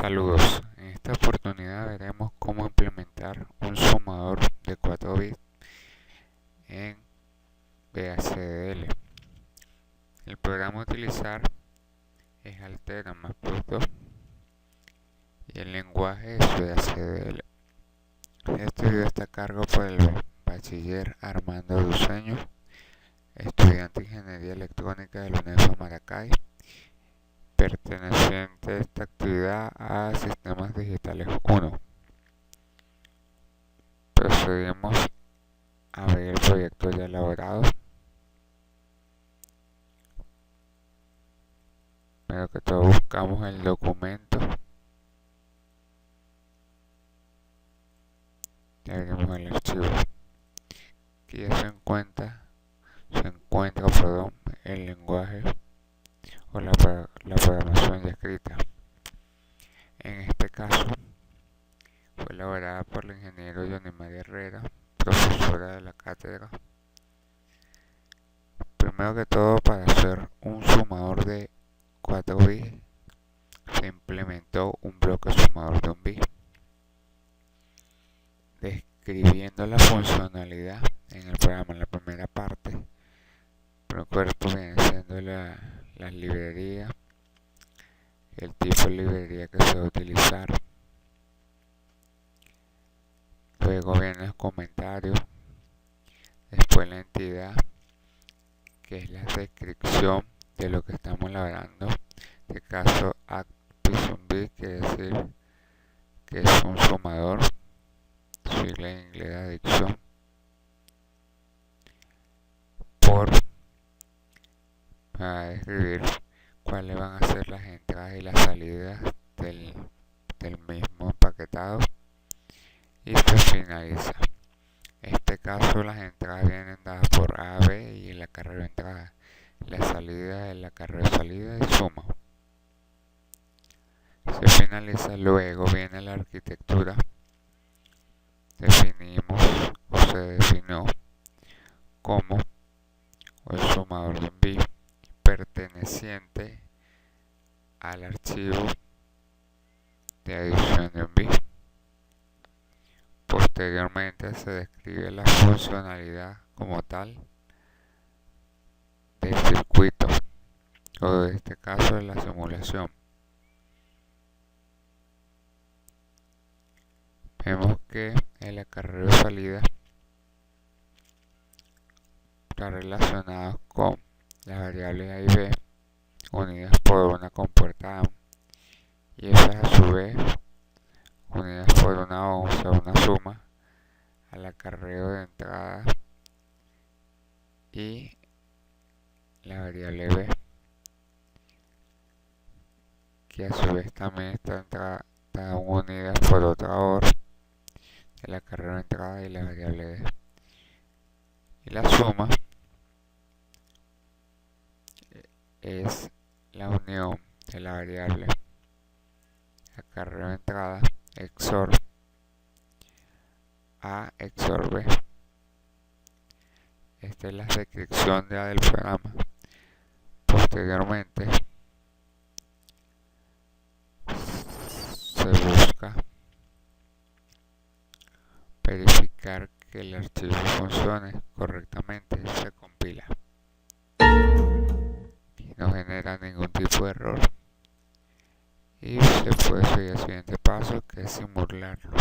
Saludos, en esta oportunidad veremos cómo implementar un sumador de 4 bits en BACDL. El programa a utilizar es Altera más Plus 2 y el lenguaje es BACDL. Este video está a cargo por el bachiller Armando Duceño, estudiante de Ingeniería Electrónica de la UNEFA Maracay, perteneciente a esta actividad a Sistemas Digitales 1. Procedemos a ver el proyecto ya elaborado. Primero que todo buscamos el documento y abrimos el archivo. Aquí ya se encuentra el lenguaje o la programación ya escrita. En este caso fue elaborada por el ingeniero Johnny María Herrera, profesora de la cátedra. Primero que todo, para hacer un sumador de 4 bits se implementó un bloque sumador de 1 bit, describiendo la funcionalidad en el programa. En la primera parte, por cuerpo viene siendo las librerías, el tipo de librería que se va a utilizar. Luego vienen los comentarios, después la entidad, que es la descripción de lo que estamos elaborando. En este caso, ActPython quiere decir que es un sumador, sigla en inglés de adicción, para describir cuáles van a ser las entradas y las salidas del mismo empaquetado, y se finaliza. En este caso, las entradas vienen dadas por A, B y el acarreo de entrada, la salida, el acarreo de salida y suma. Se finaliza. Luego viene la arquitectura. Definimos o se definió como el sumador de un bit perteneciente al archivo de adición de un bit. Posteriormente se describe la funcionalidad como tal del circuito, o en este caso de la simulación. Vemos que el acarreo de salida está relacionado con las variables A y B unidas por una compuerta AND, y esas a su vez unidas por una onza, una suma al acarreo de entrada y la variable B, que a su vez también están unidas por otra OR, el acarreo de entrada y la variable D. Y la suma es la unión de la variable acarreo de entrada XOR A XOR B. Esta es la descripción del programa. Posteriormente se busca verificar que el archivo funcione correctamente y se compila y no genera ningún tipo de error, y se puede seguir al siguiente paso, que es simularlo.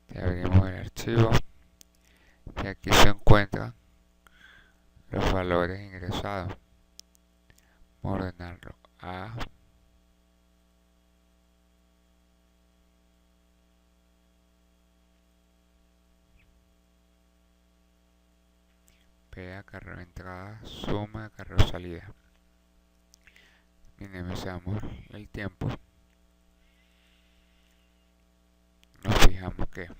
Ya abrimos el archivo y aquí se encuentran los valores ingresados. Vamos a ordenarlo a B, acarreo de entrada, suma, acarreo de salida. Minimizamos el tiempo. Nos fijamos que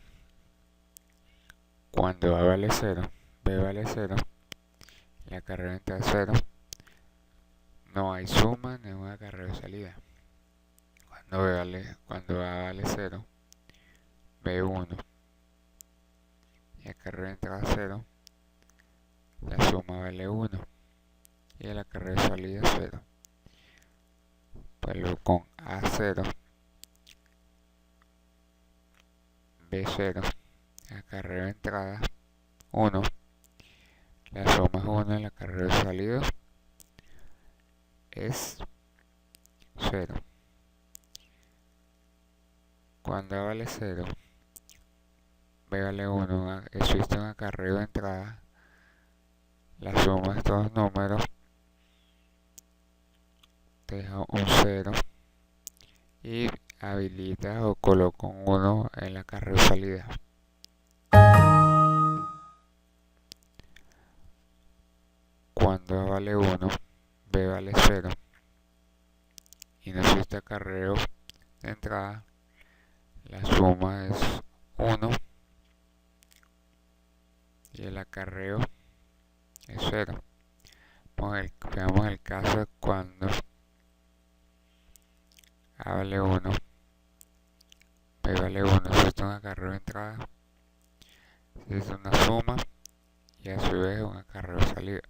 cuando A vale 0, B vale 0, la acarreo de entrada 0, no hay suma ni un acarreo de salida. Cuando A vale 0, B 1 y acarreo de entrada 0, la suma vale 1. y el acarreo de salida 0. Pues luego con A0, B0, acarreo de entrada 1, la suma es 1, el acarreo de salida es 0. Cuando A vale 0, B vale 1, existe un acarreo de entrada, la suma de estos números deja un 0 y habilita o coloca un 1 en la acarreo de salida. Cuando A vale 1, B vale 0 y no existe acarreo de entrada, la suma es 1 y el acarreo es 0. Veamos el caso de cuando A vale 1, B vale 1, existe un acarreo de entrada, existe una suma y a su vez un acarreo de salida.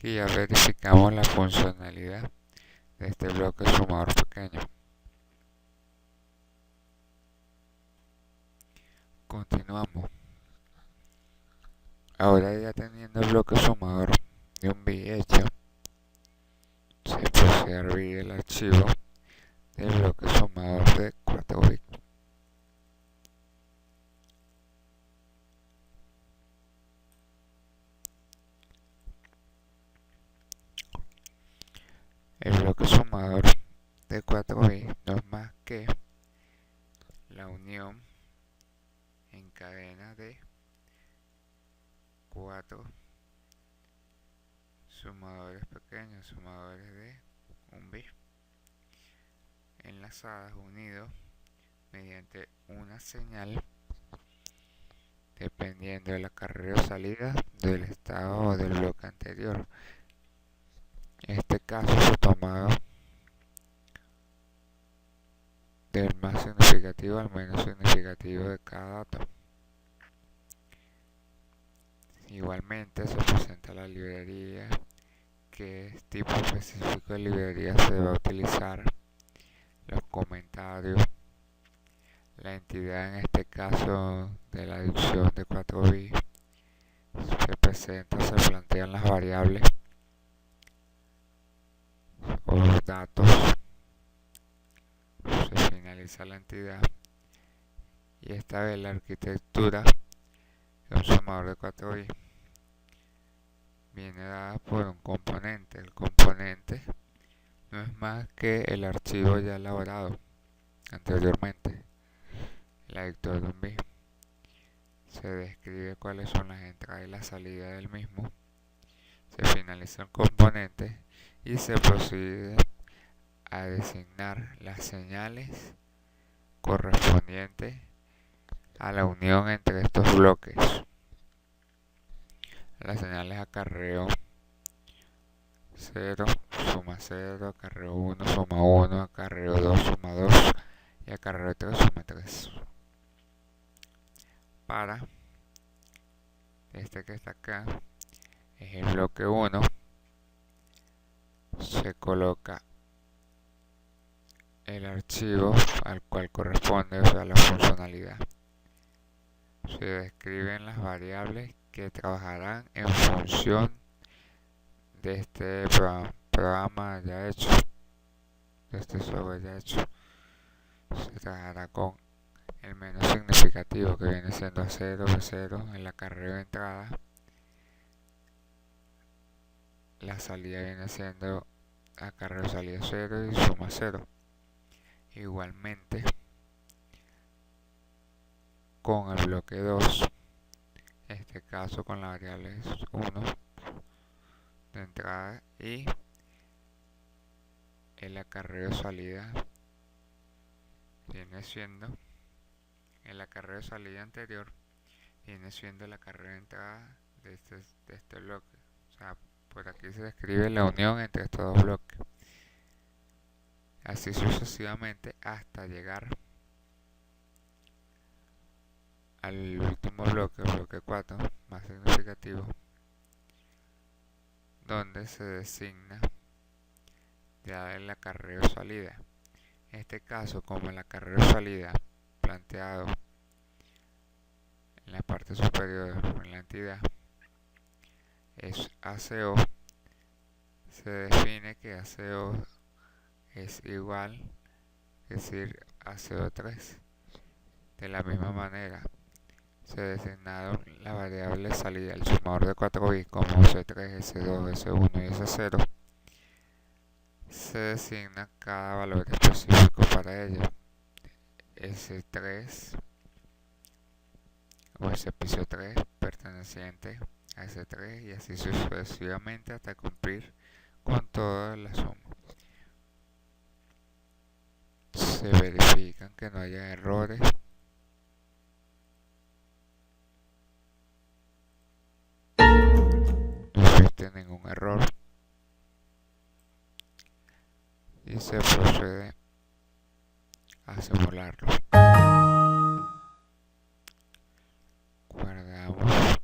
Y ya verificamos la funcionalidad de este bloque sumador pequeño. Continuamos. Ahora ya teniendo el bloque sumador de un bit hecho, se procede a abrir el archivo del bloque sumador de 4 bits. El bloque sumador de 4 bits no es más que la unión en cadena de 4 sumadores pequeños, sumadores de un bit, enlazadas, unidos mediante una señal dependiendo del acarreo salida del estado o del bloque anterior. En este caso se tomado del más significativo al menos significativo de cada dato. Igualmente se presenta la librería, qué tipo específico de librería se va a utilizar, los comentarios, la entidad en este caso de la adición de 4 bits, se presenta, se plantean las variables o los datos, se finaliza la entidad y esta vez la arquitectura de un sumador de 4 bits viene dada por un componente. El componente no es más que el archivo ya elaborado anteriormente, el editor de un bit. Se describe cuáles son las entradas y la salida del mismo, se finaliza el componente y se procede a designar las señales correspondientes a la unión entre estos bloques. Las señales acarreo 0, suma 0, acarreo 1, suma 1, acarreo 2, suma 2 y acarreo 3, suma 3. Para este que está acá es el bloque 1, se coloca el archivo al cual corresponde, o sea, la funcionalidad. Se describen las variables que trabajarán en función de este programa ya hecho, de este software ya hecho. Se trabajará con el menos significativo, que viene siendo A0, B0, el acarreo de entrada. La salida viene siendo acarreo de salida 0 y suma 0. Igualmente con el bloque 2, en este caso con la variable 1 de entrada y el acarreo de salida viene siendo el acarreo de salida anterior, viene siendo el acarreo de entrada de este bloque. O sea, por aquí se describe la unión entre estos dos bloques, así sucesivamente hasta llegar al último bloque, el bloque 4, más significativo, donde se designa ya el acarreo salida. En este caso, como el acarreo salida planteado en la parte superior en la entidad es ACO, se define que ACO es igual, es decir, ACO3. De la misma manera, se designaron la variable salida, el sumador de 4 bits como S3, S2, S1 y S0. Se designa cada valor específico para ello. S3 o ese piso 3 perteneciente a S3 y así sucesivamente hasta cumplir con toda la suma. Se verifican que no haya errores. No existe ningún error. Y se procede a simularlo. Guardamos.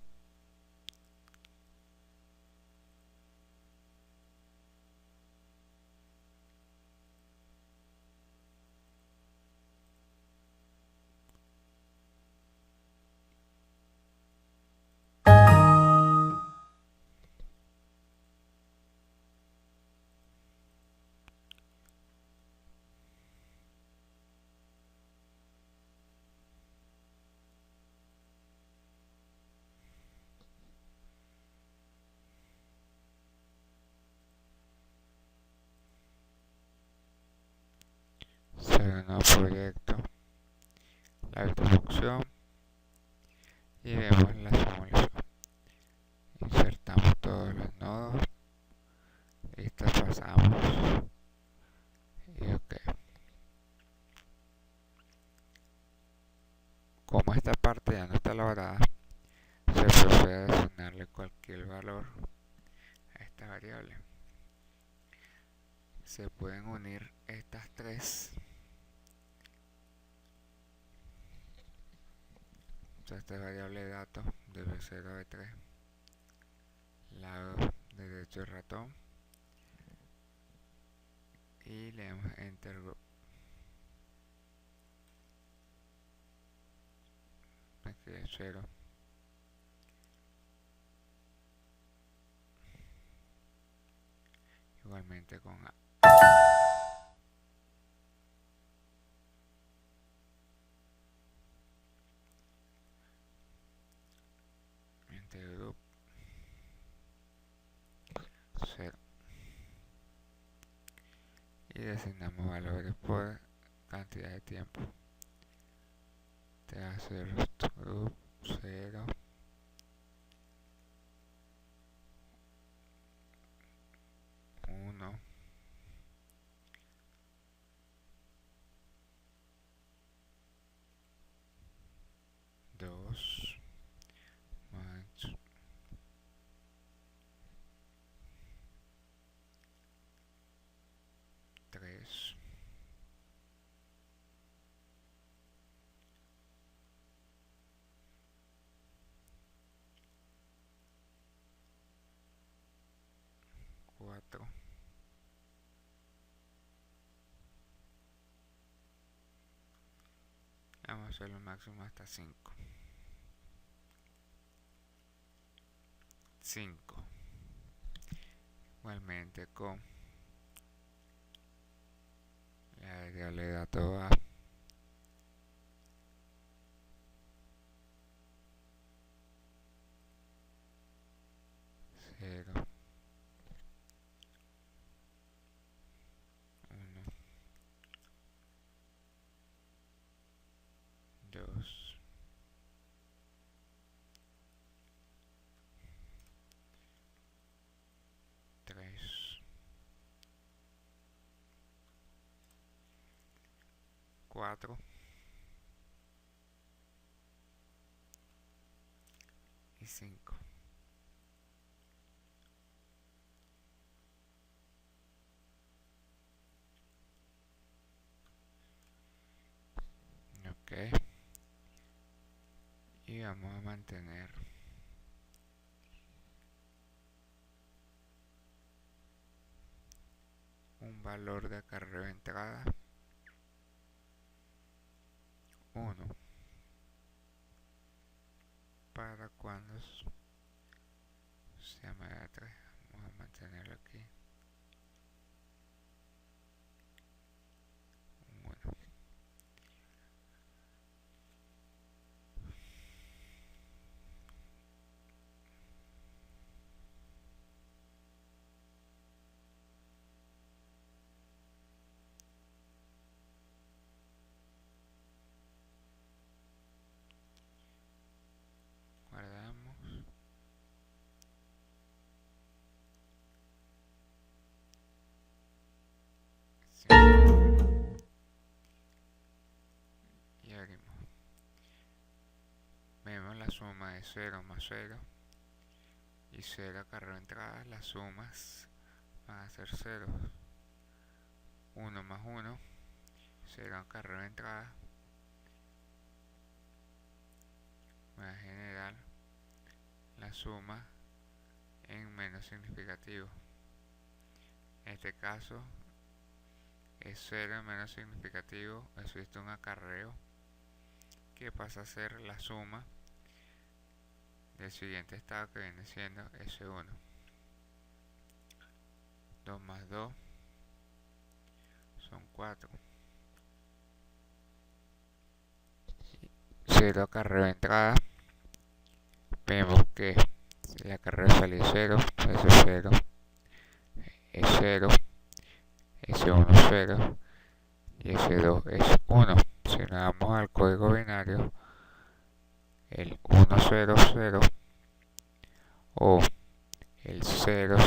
Se ve un nuevo proyecto, la introducción y vemos la simulación. Insertamos todos los nodos, listo, pasamos y ok. Como esta parte ya no está elaborada, se procede a asignarle cualquier valor a esta variable. Se pueden unir estas tres. Esta variable de datos debe ser B3, lado derecho del ratón y leemos enter group. Aquí es 0. Igualmente con A. Enter group 0. Y designamos valores por cantidad de tiempo. Te hace root group 0. 1. 2. Match. 3. 4. Vamos a hacerlo máximo hasta 5. 5. Igualmente con la variable de datos A. 0. 1. 2. 3. 4. Y 5. Ok. Y vamos a mantener valor de acarreo de entrada 1 para cuando sea mayor a 3. Vamos a mantenerlo aquí. Bueno, guardamos. Sí. Y abrimos. Vemos la suma de 0 más 0 y 0 acarreo de entrada. Las sumas van a ser 0. 1 más 1, 0 acarreo de entrada. Va a generar la suma en menos significativo. En este caso es 0 en menos significativo, existe un acarreo que pasa a ser la suma del siguiente estado, que viene siendo S1. 2 más 2 son 4. 0 acarreo de entrada. Vemos que el acarreo de salida es 0, eso es 0, es 0, S1 es 0 y S2 es 1. Si nos vamos al código binario, el 100 o el 00,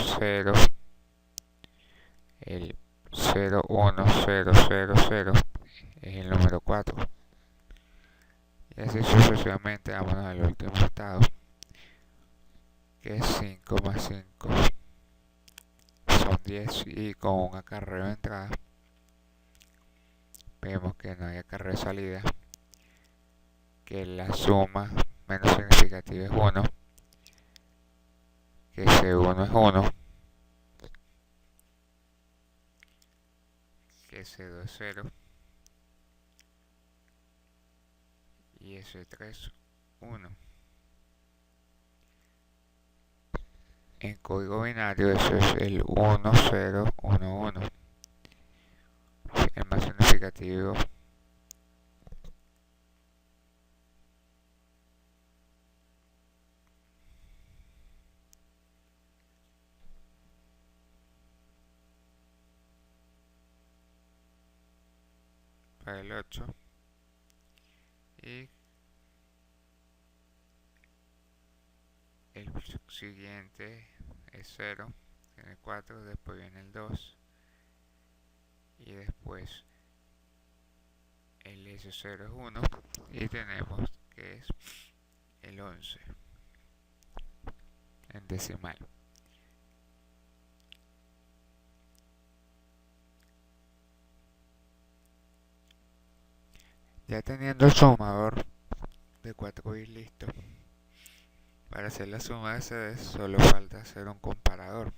el 01000 es el número 4. Y así sucesivamente. Vámonos al último estado, que es 5 más 5 son 10, y con un acarreo de entrada vemos que no hay acarreo de salida, que la suma menos significativa es 1, que S1 es 1, que S2 es 0 y S3 1. En código binario eso es el 1011. El más significativo para el 8 y el siguiente es 0, tiene 4, después viene el 2 y después el S0 es 1 y tenemos que es el 11 en decimal. Ya teniendo el sumador de 4 bits listo, para hacer la suma de CDs solo falta hacer un comparador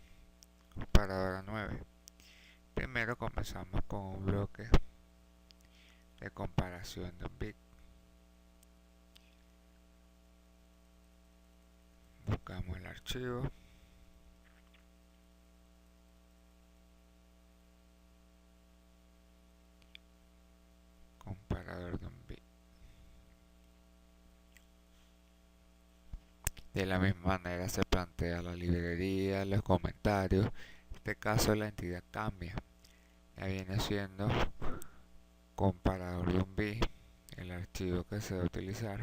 a 9. Primero comenzamos con un bloque de comparación de un bit. Buscamos el archivo, comparador de un bit. De la misma manera se plantea la librería, los comentarios. En este caso la entidad cambia, ya viene siendo comparador de un bit, el archivo que se va a utilizar.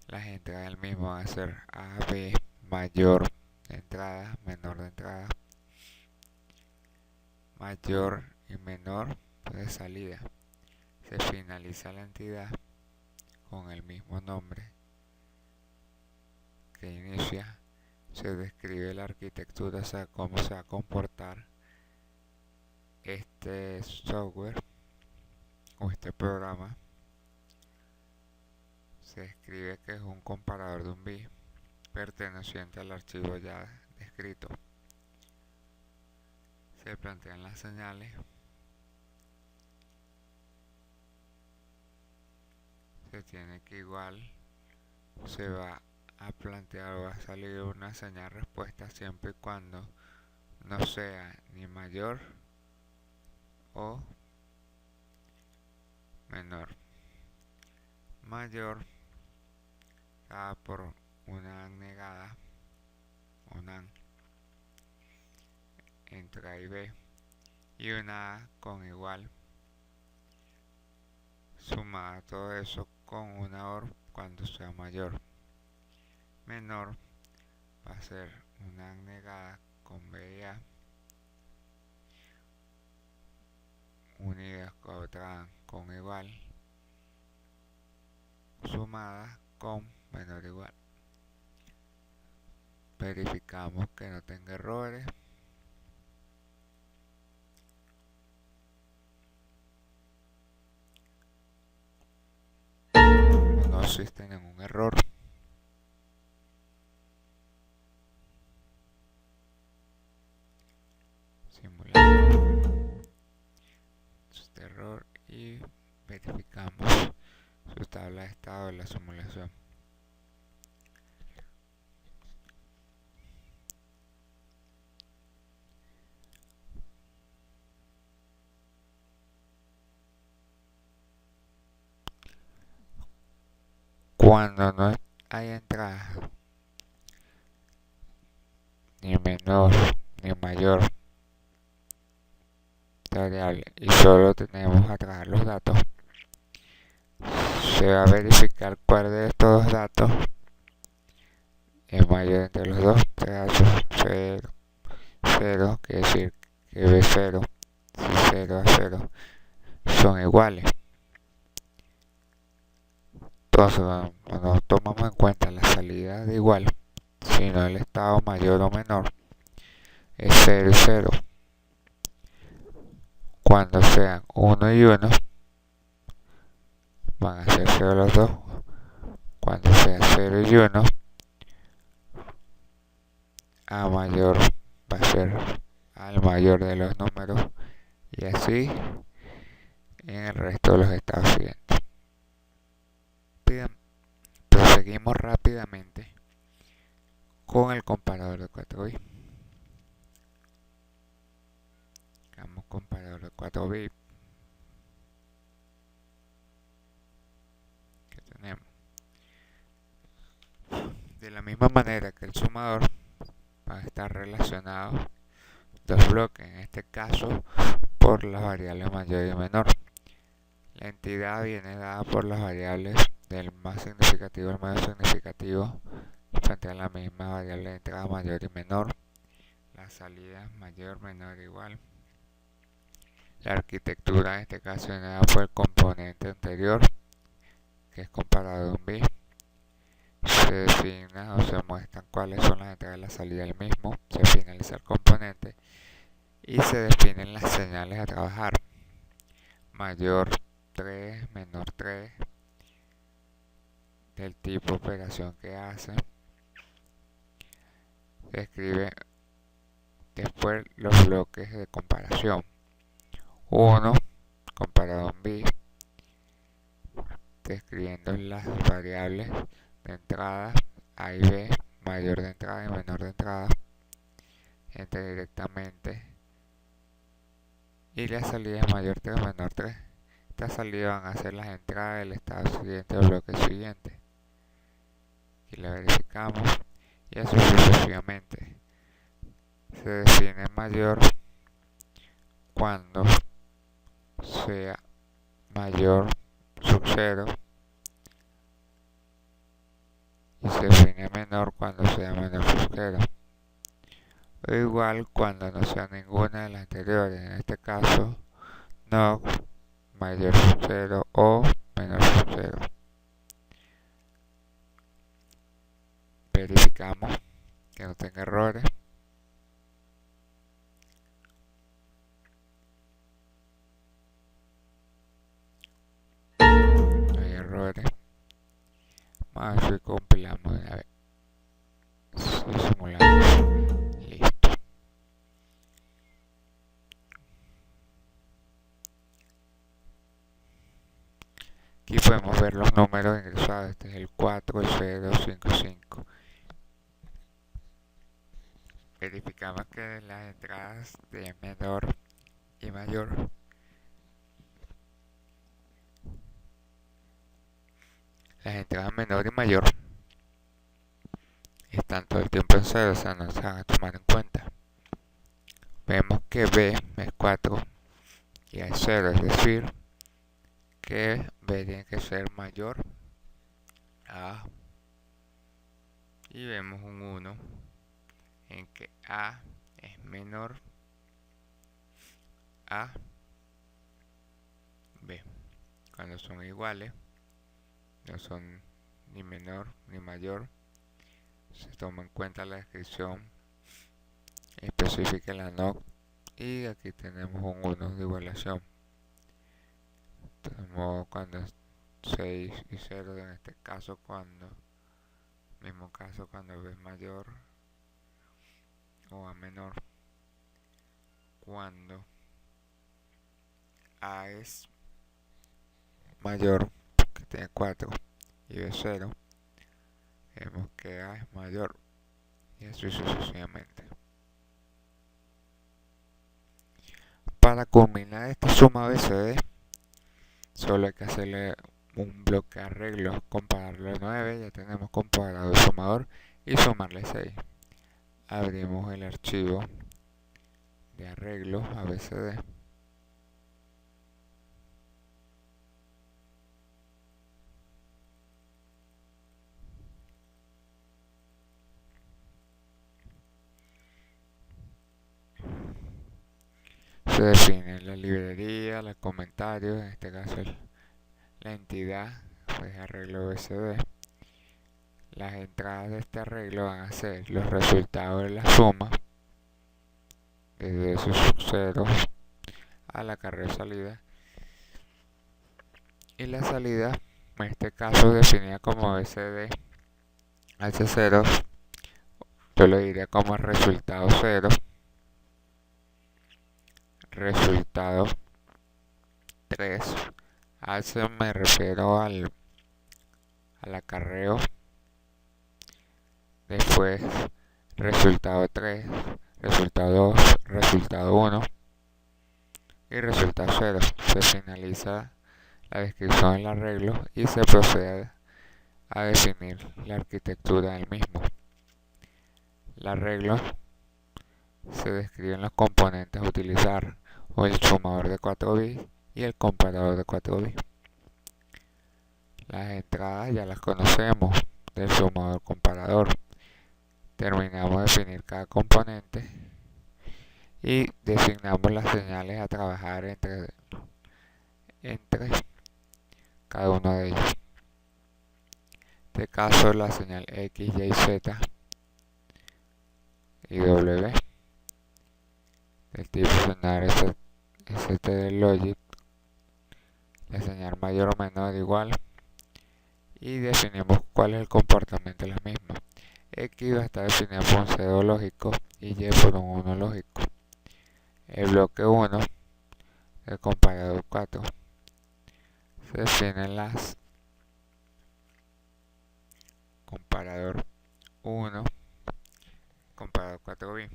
Las entradas del mismo van a ser A, B, mayor de entrada, menor de entrada, mayor y menor de salida. Se finaliza la entidad con el mismo nombre que inicia. Se describe la arquitectura, o sea, cómo se va a comportar este software o este programa. Se describe que es un comparador de un bit perteneciente al archivo ya descrito. se plantean las señales, se tiene que igual se va a plantear o va a salir una señal respuesta siempre y cuando no sea ni mayor o menor. Mayor dada por una negada, una AND entre A y B, y una A con igual, sumada todo eso con una OR cuando sea mayor. Menor va a ser una AND negada con B y A, unidas con otra AND con igual, sumada con menor o igual. Verificamos que no tenga errores. No existe ningún error. Simulamos este error y verificamos su tabla de estado de la simulación. Cuando no hay entrada ni menor ni mayor variable y solo tenemos atrás los datos, se va a verificar cuál de estos datos es mayor entre los dos. C0, 0, quiere decir que B0 y 0 a 0 son iguales. Entonces, cuando tomamos en cuenta la salida de igual, sino el estado mayor o menor, es 0 y 0. Cuando sean 1 y 1, van a ser 0 los dos. Cuando sea 0 y 1, A mayor va a ser al mayor de los números, y así en el resto de los estados siguientes. Proseguimos rápidamente con el comparador de 4 bits. Buscamos comparador de 4 bits que tenemos. De la misma manera que el sumador, va a estar relacionado dos bloques, en este caso por las variables mayor y menor. La entidad viene dada por las variables del más significativo al menos significativo frente a la misma variable de entrada mayor y menor. La salida mayor, menor, igual. La arquitectura en este caso viene dada por el componente anterior, que es comparado a un bit. Se designa o se muestran cuáles son las entradas y la salida del mismo, se finaliza el componente y se definen las señales a trabajar. Mayor 3, menor 3, del tipo operación que hace. Se escribe después los bloques de comparación. 1 comparado a un bit, describiendo las variables de entrada A y B, mayor de entrada y menor de entrada, entra directamente, y la salida es mayor 3 o menor 3. Estas salidas van a ser las entradas del estado siguiente o bloque siguiente. Aquí la verificamos y así sucesivamente. Se define mayor cuando sea mayor sub 0 y se define menor cuando sea menor sub 0, o igual cuando no sea ninguna de las anteriores, en este caso no mayor sub 0 o menor sub 0. Verificamos que no tenga errores. No hay errores. Vamos a ver si compilamos de una vez. Si simulamos. Listo. y podemos ver los números ingresados. Este es el 4, el 0, 5, 5. Verificamos que las entradas de menor y mayor menor y mayor están todo el tiempo en 0, o sea, no se van a tomar en cuenta. Vemos que B es 4 y A es 0, es decir, que B tiene que ser mayor a A. Y vemos un 1 en que A es menor a B. Cuando son iguales, no son ni menor ni mayor, se toma en cuenta la descripción específica en la NOC y aquí tenemos un 1 de igualación. Tenemos cuando 6 y 0, en este caso mismo caso cuando B es mayor o A menor, cuando A es mayor, que tiene 4, y B 0, vemos que A es mayor, y así sucesivamente. Para culminar esta suma ABCD, solo hay que hacerle un bloque de arreglos, compararlo a 9, ya tenemos comparado el sumador, y sumarle 6. Abrimos el archivo de arreglos ABCD. Se define la librería, los comentarios, en este caso la entidad, pues arreglo ABCD. Las entradas de este arreglo van a ser los resultados de la suma, desde esos ceros a la carrera de salida, y la salida, en este caso definida como ABCD H0, yo lo diría como resultado 0, resultado 3, H me refiero al acarreo, después resultado 3, resultado 2, resultado 1 y resultado 0. Se finaliza la descripción del arreglo y se procede a definir la arquitectura del mismo. El arreglo se describen los componentes a utilizar, o el sumador de 4 bits y el comparador de 4 bits. Las entradas ya las conocemos del sumador comparador. Terminamos de definir cada componente y designamos las señales a trabajar entre cada uno de ellos. En este caso, la señal X, Y, Z y W del tipo señal ST del Logic, la señal mayor o menor igual, y definimos cuál es el comportamiento de la misma. X va a estar definida por un 0 lógico y Y por un 1 lógico. El bloque 1 del comparador 4 se definen las comparador 1, comparador 4 bits.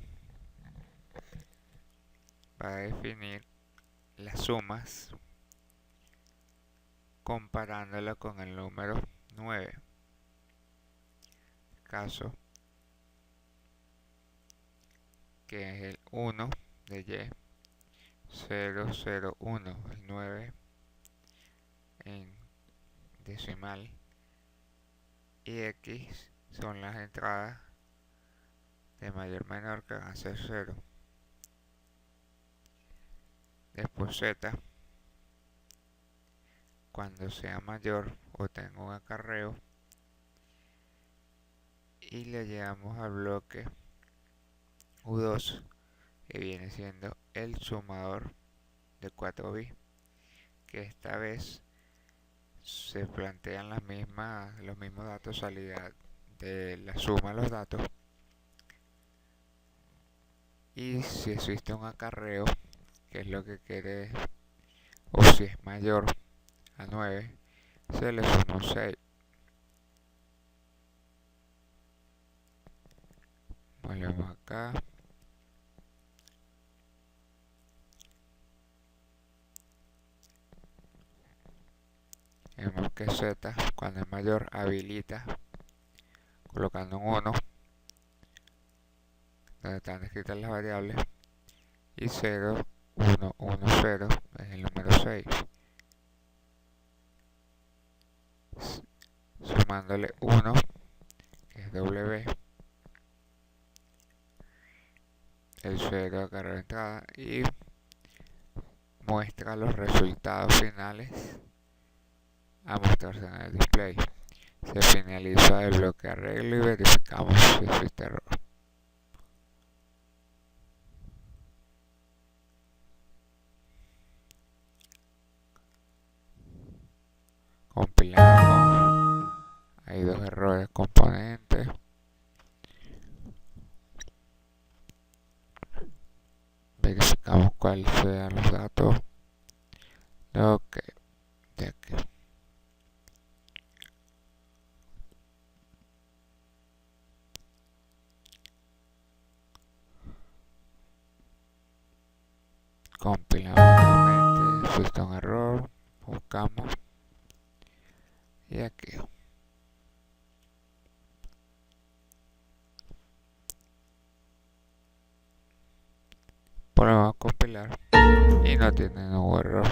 Va a definir las sumas comparándolo con el número 9. Caso que es el 1 de Y, 0, 0, 1, el 9 en decimal, y X son las entradas de mayor a menor que van a ser 0. Después Z, cuando sea mayor o tenga un acarreo, y le llegamos al bloque U2, que viene siendo el sumador de 4 bits, que esta vez se plantean los mismos datos, salida de la suma de los datos, y si existe un acarreo, que es lo que quiere, o si es mayor a 9, se le suma un 6. Volvemos acá. Vemos que Z, cuando es mayor, habilita colocando un 1 donde están escritas las variables, y 0, 1, 1, 0 es el número 6. Sumándole 1, que es W, el 0 agarra la entrada y muestra los resultados finales a mostrarse en el display. Se finaliza el bloque de arreglo y verificamos si existe error. Compilamos. Hay dos errores componentes. Verificamos cuáles sean los datos. Ok, de aquí. Compilamos nuevamente, existe un error, buscamos y aquí. Volvemos a compilar y no tiene ningún error.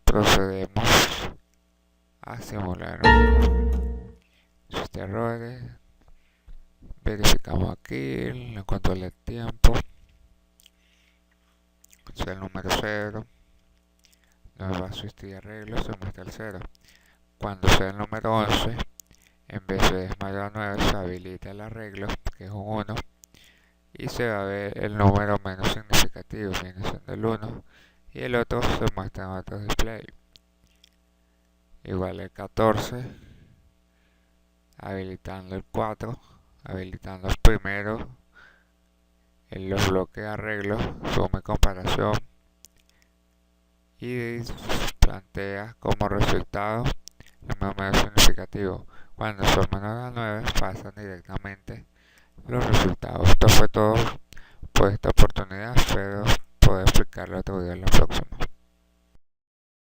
Procedemos a simular sus errores. Verificamos aquí el control del tiempo. Si el número 0 no va a asistir arreglo, se muestra el 0. Cuando sea el número 11, en vez de mayor a 9, se habilita el arreglo, que es un 1, y se va a ver el número menos significativo, viene siendo el 1, y el otro se muestra en otro display. Igual el 14, habilitando el 4, habilitando el primero, en los bloques de arreglo, suma y comparación, y plantea como resultado el número menos significativo. Cuando son menores a 9, pasan directamente los resultados. Esto fue todo por esta oportunidad. Espero poder explicarlo otro día en la próxima.